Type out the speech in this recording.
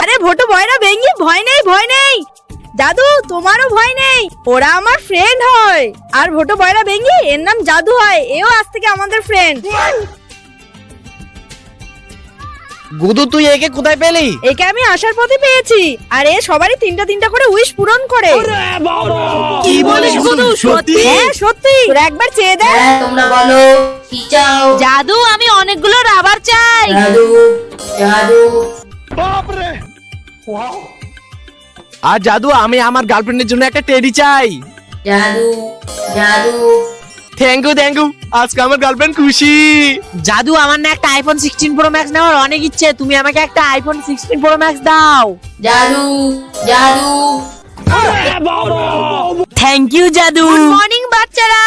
আরে ভোটু ভয়রা ভেঙ্গি, ভয় নেই ভয় নেই জাদু, তোমারও ভয় নেই, ওরা আমার ফ্রেন্ড হয়। আর ভোটু ভয়রা ভেঙ্গি এর নাম জাদু হয়, এও আজ থেকে আমাদের ফ্রেন্ড। গুদু তুই একে কোথায় পেলি? একে আমি আসার পথে পেয়েছি, আর এ সবারই তিনটা তিনটা করে উইশ পূরণ করে। কি বলিস গুদু, সত্যি? হ্যাঁ সত্যি, তোরা একবার চেয়ে দেখ। হ্যাঁ তোমরা বলো কি চাও? জাদু আমি অনেকগুলো রাবার চাই। জাদু জাদু আর জাদু আমি আমার গার্লফ্রেন্ডের জন্য একটা টেডি চাই। জাদু জাদু থ্যাংক ইউ, আজকে আমার গার্লফ্রেন্ড খুশি। জাদু আমার না একটা আইফোন 16 প্রো ম্যাক্স নেওয়ার অনেক ইচ্ছে, তুমি আমাকে একটা আইফোন 16 প্রো ম্যাক্স দাও। জাদু জাদু থ্যাংক ইউ জাদু। মর্নিং বাচ্চারা।